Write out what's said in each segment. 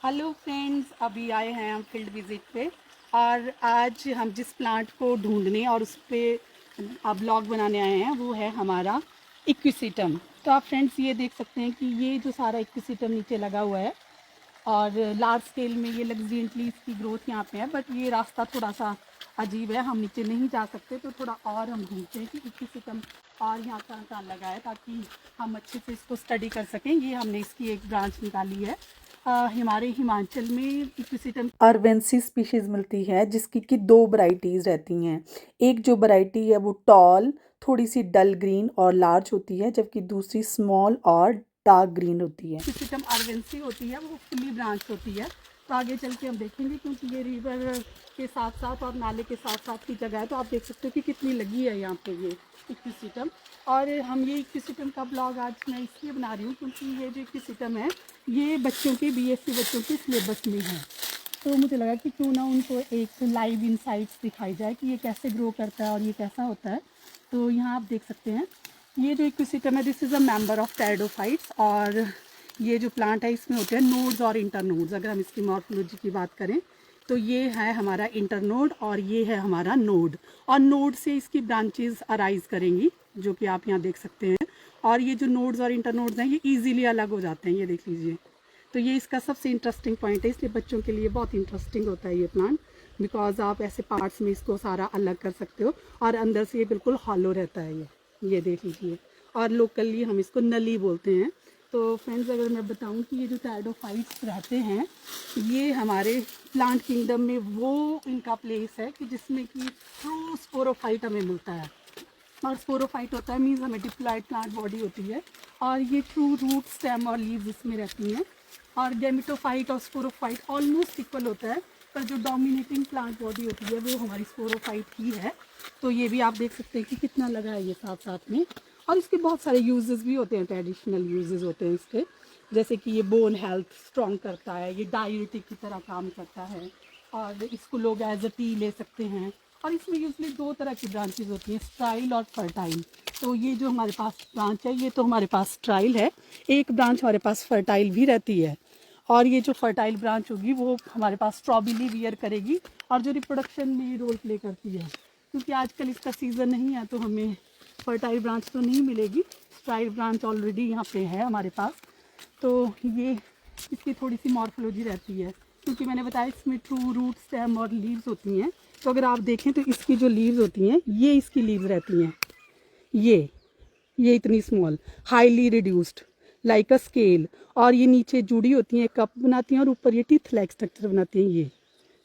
Hello friends, अभी आए हैं हम फील्ड विजिट पे। और आज हम जिस प्लांट को ढूंढने और उस पर ब्लॉग बनाने आए हैं वो है हमारा इक्विसिटम। तो आप फ्रेंड्स ये देख सकते हैं कि ये जो सारा इक्विसिटम नीचे लगा हुआ है और लार्ज स्केल में ये लग्जरियंटली इसकी ग्रोथ यहाँ पे है। बट ये रास्ता थोड़ा सा अजीब है, हम नीचे नहीं जा सकते, तो थोड़ा और हम ढूंढते हैं कि इक्विसिटम और यहाँ कहाँ लगा है ताकि हम अच्छे से इसको स्टडी कर सकें। ये हमने इसकी एक ब्रांच निकाली है। हमारे हिमाचल में इक्विसिटम अर्वेंसी स्पीशीज़ मिलती है जिसकी कि दो वैरायटीज़ रहती हैं। एक जो वैरायटी है वो टॉल, थोड़ी सी डल ग्रीन और लार्ज होती है, जबकि दूसरी स्मॉल और डार्क ग्रीन होती है। इक्विसिटम अर्वेंसी होती है, वो फुली ब्रांच होती है। तो आगे चल के हम देखेंगे, क्योंकि ये रिवर के साथ साथ और नाले के साथ साथ की जगह है। तो आप देख सकते हो कि कितनी लगी है यहाँ पे ये इक्विसिटम। और हम ये इक्विसिटम का ब्लॉग आज मैं इसलिए बना रही हूँ क्योंकि ये जो इक्विसिटम है ये बच्चों के बीएससी बच्चों के सिलेबस में है। तो मुझे लगा कि क्यों ना उनको एक लाइव इनसाइट्स दिखाई जाए कि ये कैसे ग्रो करता है और ये कैसा होता है। तो यहाँ आप देख सकते हैं ये जो इक्विसिटम है, this is a member of pteridophytes. और ये जो प्लांट है इसमें होते हैं नोड्स और इंटरनोड्स। अगर हम इसकी मॉर्फोलॉजी की बात करें तो ये है हमारा इंटरनोड और ये है हमारा नोड। और नोड से इसकी ब्रांचेस अराइज करेंगी, जो कि आप यहाँ देख सकते हैं। और ये जो नोड्स और इंटरनोड्स हैं ये इजीली अलग हो जाते हैं, ये देख लीजिए। तो ये इसका सबसे इंटरेस्टिंग पॉइंट है, इसलिए बच्चों के लिए बहुत इंटरेस्टिंग होता है ये प्लांट, बिकॉज आप ऐसे पार्ट्स में इसको सारा अलग कर सकते हो। और अंदर से ये बिल्कुल हॉलो रहता है ये देख लीजिए। और लोकली हम इसको नली बोलते हैं। तो फ्रेंड्स, अगर मैं बताऊं कि ये जो टेरिडोफाइट्स रहते हैं ये हमारे प्लांट किंगडम में वो इनका प्लेस है कि जिसमें कि ट्रू स्पोरोफाइट हमें मिलता है। और स्पोरोफाइट होता है मीन्स हमें डिप्लॉयड प्लांट बॉडी होती है। और ये ट्रू रूट, स्टेम और लीव्स इसमें रहती हैं। और गैमेटोफाइट और स्पोरोफाइट ऑलमोस्ट इक्वल होता है, पर जो डोमिनेटिंग प्लांट बॉडी होती है वो हमारी स्पोरोफाइट ही है। तो ये भी आप देख सकते हैं कि कितना लगा है ये साथ साथ में। और इसके बहुत सारे यूजेस भी होते हैं, ट्रेडिशनल यूजेस होते हैं इसके, जैसे कि ये बोन हेल्थ स्ट्रॉन्ग करता है, ये डायबिटिक की तरह काम करता है। और इसको लोग एज अ टी ले सकते हैं। और इसमें यूजली दो तरह की ब्रांचेज होती हैं, स्ट्राइल और फर्टाइल। तो ये जो हमारे पास ब्रांच है ये तो हमारे पास स्ट्राइल है, एक ब्रांच हमारे पास फर्टाइल भी रहती है। और ये जो फर्टाइल ब्रांच होगी वो हमारे पास स्ट्रॉबेरी वियर करेगी और जो रिप्रोडक्शन में रोल प्ले करती है। क्योंकि आजकल इसका सीज़न नहीं है तो हमें फर्टाइल ब्रांच तो नहीं मिलेगी, स्ट्राइल ब्रांच ऑलरेडी यहाँ पे है हमारे पास। तो ये इसकी थोड़ी सी मॉर्फोलॉजी रहती है, क्योंकि मैंने बताया इसमें ट्रू रूट, स्टेम और लीव्स होती हैं। तो अगर आप देखें तो इसकी जो लीव्स होती हैं ये इसकी लीव्स रहती हैं, ये इतनी small, highly reduced like a scale. और ये नीचे जुड़ी होती हैं, कप बनाती हैं, और ऊपर ये टीथ लाइक स्ट्रक्चर बनाती हैं ये।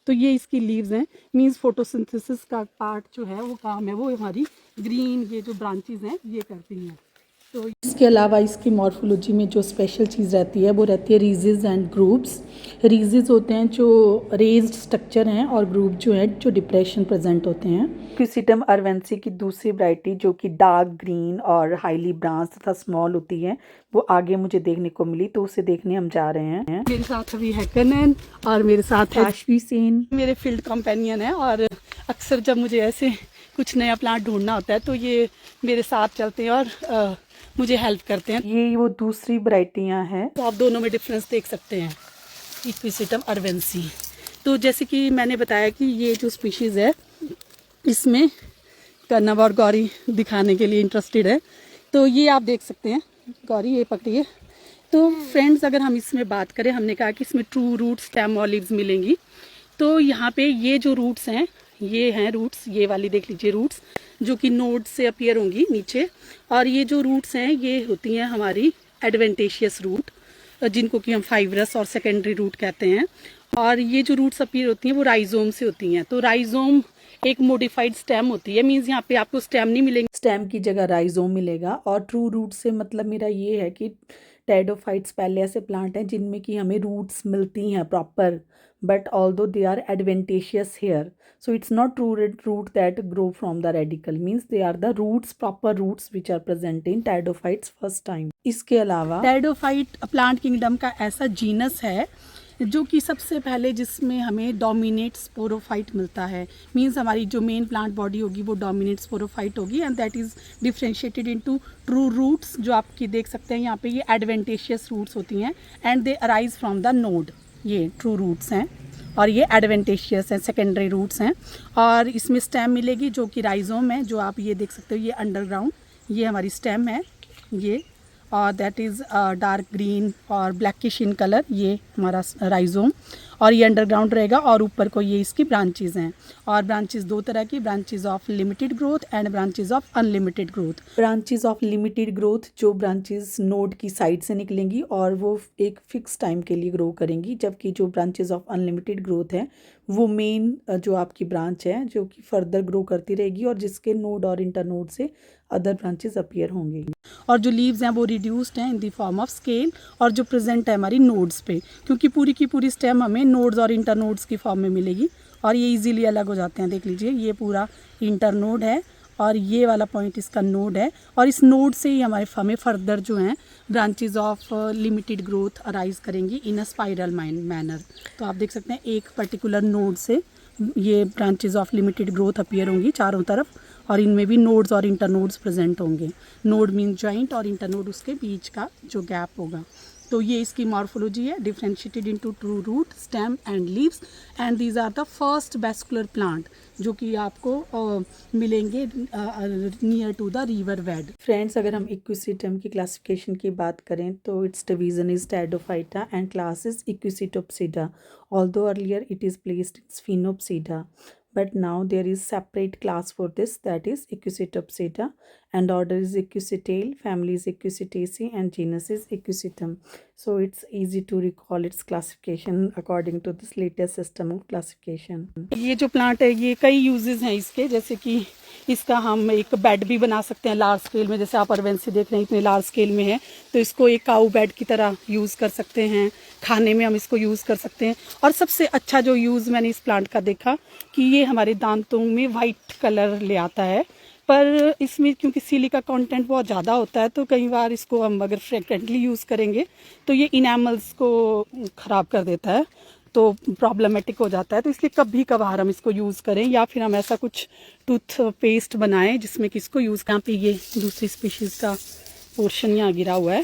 तो ये इसकी लीव्स हैं, मीन्स फोटोसिंथेसिस का पार्ट जो है वो काम है वो हमारी ग्रीन ये जो ब्रांचेज हैं ये करती हैं। तो इसके अलावा इसकी मॉर्फोलॉजी में जो स्पेशल चीज़ रहती है वो रहती है रीजेज एंड ग्रुप्स। रीजेज होते हैं जो रेज्ड स्ट्रक्चर हैं और ग्रुप जो है जो डिप्रेशन प्रेजेंट होते हैं। इक्विसिटम अर्वेंसी की दूसरी वैरायटी जो कि डार्क ग्रीन और हाईली ब्रांच तथा स्मॉल होती है वो आगे मुझे देखने को मिली, तो उसे देखने हम जा रहे हैं। मेरे साथ अभी है कनन और मेरे साथ है काशवी सेन, मेरे फील्ड कंपेनियन है। और अक्सर जब मुझे ऐसे कुछ नया प्लांट ढूंढना होता है तो ये मेरे साथ चलते हैं और मुझे हेल्प करते हैं। ये वो दूसरी वैरायटियाँ हैं। तो आप दोनों में डिफरेंस देख सकते हैं, इक्विसिटम अर्वेंसी। तो जैसे कि मैंने बताया कि ये जो स्पीशीज़ है इसमें कनव और गौरी दिखाने के लिए इंटरेस्टेड है। तो ये आप देख सकते हैं, गौरी ये पकड़िए। तो फ्रेंड्स, अगर हम इसमें बात करें, हमने कहा कि इसमें ट्रू रूट, स्टेम और लीव्स मिलेंगी। तो यहाँ पे ये जो रूट्स हैं ये हैं रूट्स, ये वाली देख लीजिए रूट्स, जो कि नोड से अपीयर होंगी नीचे। और ये जो रूट्स हैं ये होती हैं हमारी एडवेंटेशियस रूट, जिनको कि हम फाइब्रस और सेकेंडरी रूट कहते हैं। और ये जो रूट्स अपीयर होती हैं वो राइजोम से होती हैं। तो राइजोम एक मोडिफाइड स्टेम होती है, मीन्स यहाँ पे आपको स्टेम नहीं मिलेंगे, स्टेम की जगह राइजोम मिलेगा। और ट्रू रूट से मतलब मेरा ये है कि टेरिडोफाइट्स पहले ऐसे प्लांट हैं जिनमें कि हमें रूट्स मिलती हैं proper, but although they are adventitious hair, so it's not true root that grow from the radical, means they are the roots, proper roots which are present in pteridophytes first time. इसके अलावा pteridophyte plant kingdom का ऐसा genus है जो कि सबसे पहले जिसमें हमें डोमिनेट स्पोरोफाइट मिलता है। मींस हमारी जो मेन प्लांट बॉडी होगी वो डोमिनेट स्पोरोफाइट होगी, and that is differentiated into true roots, जो आपकी देख सकते हैं यहाँ पे ये एडवेंटेशियस रूट्स होती हैं, and they arise from the node. ये ट्रू रूट्स हैं और ये एडवेंटेशियस हैं, सेकेंडरी रूट्स हैं। और इसमें स्टेम मिलेगी जो कि राइजोम है, जो आप ये देख सकते हो, ये अंडरग्राउंड, ये हमारी स्टेम है ये, और दैट इज़ डार्क ग्रीन और ब्लैकिश इन कलर, ये हमारा राइजोम, और ये अंडरग्राउंड रहेगा। और ऊपर को ये इसकी ब्रांचेज हैं, और ब्रांचेज दो तरह की, branches of limited growth and branches of unlimited growth. Branches of limited growth, जो ब्रांचेज नोड की साइड से निकलेंगी और वो एक फिक्स टाइम के लिए ग्रो करेंगी, जबकि जो ब्रांचेज ऑफ अनलिमिटेड ग्रोथ है वो मेन जो आपकी ब्रांच है जो कि फर्दर ग्रो करती रहेगी और जिसके नोड और इंटर नोड से अदर ब्रांचेज अपीयर होंगी। और जो लीव्स हैं वो रिड्यूस्ड हैं in the form of scale, और जो प्रेजेंट है हमारी नोड्स पे, क्योंकि पूरी की पूरी स्टेम हमें नोड्स और इंटर नोड्स की फॉर्म में मिलेगी, और ये इजीली अलग हो जाते हैं। देख लीजिए, ये पूरा इंटर नोड है और ये वाला पॉइंट इसका नोड है, और इस नोड से ही हमें फर्दर जो हैं branches of limited growth arise करेंगी इन अ स्पाइरल मैनर। तो आप देख सकते हैं एक पर्टिकुलर नोड से ये branches of limited growth appear होंगी चारों तरफ, और इनमें भी नोड्स और इंटरनोड्स प्रेजेंट होंगे। नोड मीन जॉइंट और इंटरनोड उसके बीच का जो गैप होगा। तो ये इसकी मॉर्फोलॉजी है, differentiated into true root, stem and leaves, and these are the first vascular plant जो कि आपको मिलेंगे near to the river bed. Friends, अगर हम इक्विसिटम की क्लासिफिकेशन की बात करें तो it's division is pteridophyta and class is equisetopsida, although earlier it is placed in sphenopsida, but now there is separate class for this, that is Equisitopsida, and order is Equisetae, family is Equisitaceae, and genus is Equisetum. So it's easy to recall its classification according to this latest system of classification. ये जो plant है ये कई uses हैं इसके, जैसे कि इसका हम एक बेड भी बना सकते हैं लार्ज स्केल में, जैसे आप अरवेन से देख रहे हैं इतने लार्ज स्केल में है, तो इसको एक काऊ बेड की तरह यूज़ कर सकते हैं, खाने में हम इसको यूज़ कर सकते हैं। और सबसे अच्छा जो यूज़ मैंने इस प्लांट का देखा कि ये हमारे दांतों में वाइट कलर ले आता है, पर इसमें क्योंकि सिलिका कंटेंट बहुत ज़्यादा होता है तो कई बार इसको हम अगर फ्रिक्वेंटली यूज़ करेंगे तो ये इनेमल्स को ख़राब कर देता है, तो प्रॉब्लमेटिक हो जाता है। तो इसलिए कभी कभार हम इसको यूज़ करें, या फिर हम ऐसा कुछ टूथ पेस्ट बनाएं जिसमें कि इसको यूज़। यहाँ पे ये दूसरी स्पीशीज़ का पोर्शन यहाँ गिरा हुआ है,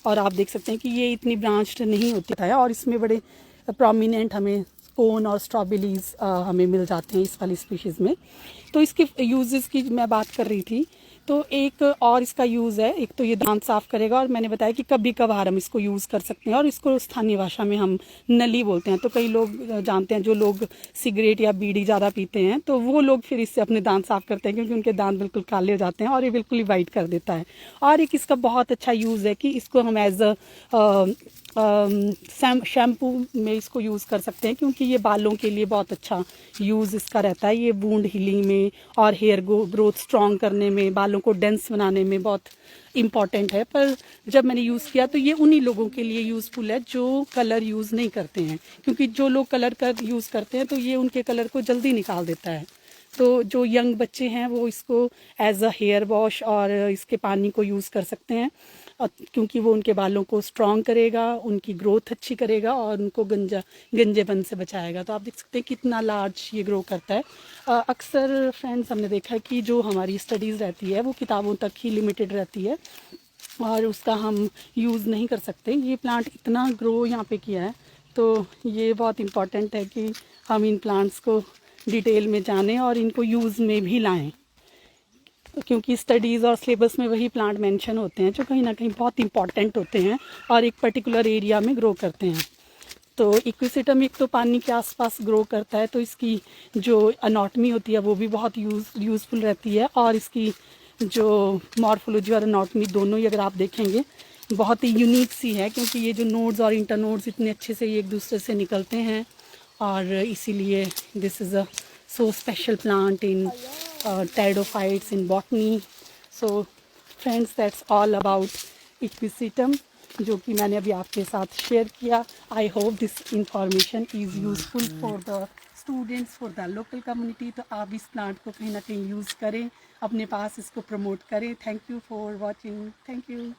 और आप देख सकते हैं कि ये इतनी ब्रांच्ड नहीं होती है, और इसमें बड़े प्रोमिनेंट हमें कोन और स्ट्रॉबेरीज हमें मिल जाते हैं इस वाली स्पीशीज़ में। तो इसके यूजेस की मैं बात कर रही थी, तो एक और इसका यूज़ है, एक तो ये दांत साफ़ करेगा, और मैंने बताया कि कभी कभार हम इसको यूज़ कर सकते हैं, और इसको स्थानीय भाषा में हम नली बोलते हैं। तो कई लोग जानते हैं, जो लोग सिगरेट या बीड़ी ज़्यादा पीते हैं तो वो लोग फिर इससे अपने दांत साफ़ करते हैं, क्योंकि उनके दांत बिल्कुल काले हो जाते हैं, और ये बिल्कुल ही वाइट कर देता है। और एक इसका बहुत अच्छा यूज़ है कि इसको हम एज अ शैम्पू में इसको यूज़ कर सकते हैं, क्योंकि ये बालों के लिए बहुत अच्छा यूज़ इसका रहता है। ये वूंड हीलिंग में और हेयर ग्रोथ स्ट्रॉन्ग करने में, बालों को डेंस बनाने में बहुत इम्पॉर्टेंट है। पर जब मैंने यूज़ किया तो ये उन्हीं लोगों के लिए यूज़फुल है जो कलर यूज़ नहीं करते हैं, क्योंकि जो लोग कलर का यूज़ करते हैं तो ये उनके कलर को जल्दी निकाल देता है। तो जो यंग बच्चे हैं वो इसको एज अ हेयर वॉश और इसके पानी को यूज़ कर सकते हैं, क्योंकि वो उनके बालों को स्ट्रॉन्ग करेगा, उनकी ग्रोथ अच्छी करेगा और उनको गंजेपन से बचाएगा। तो आप देख सकते हैं कितना लार्ज ये ग्रो करता है। अक्सर फ्रेंड्स हमने देखा है कि जो हमारी स्टडीज़ रहती है वो किताबों तक ही लिमिटेड रहती है और उसका हम यूज़ नहीं कर सकते। ये प्लांट इतना ग्रो यहाँ पे किया है, तो ये बहुत इम्पॉर्टेंट है कि हम इन प्लांट्स को डिटेल में जानें और इनको यूज़ में भी लाएं, क्योंकि स्टडीज़ और सिलेबस में वही प्लांट मेंशन होते हैं जो कहीं ना कहीं बहुत इंपॉर्टेंट होते हैं और एक पर्टिकुलर एरिया में ग्रो करते हैं। तो इक्विसिटम एक तो पानी के आसपास ग्रो करता है, तो इसकी जो अनाटमी होती है वो भी बहुत यूज़फुल रहती है, और इसकी जो मॉर्फोलॉजी और अनाटमी दोनों ही अगर आप देखेंगे बहुत ही यूनिक सी है, क्योंकि ये जो नोड्स और इंटरनोड्स इतने अच्छे से एक दूसरे से निकलते हैं, और इसीलिए this is a so special plant in pteridophytes in botany. So friends, that's all about equisetum जो कि मैंने अभी आपके साथ शेयर किया। I hope this information is useful for the students, for the local community. तो आप इस प्लांट को कहीं ना कहीं यूज़ करें, अपने पास इसको प्रमोट करें। Thank you for watching. Thank you.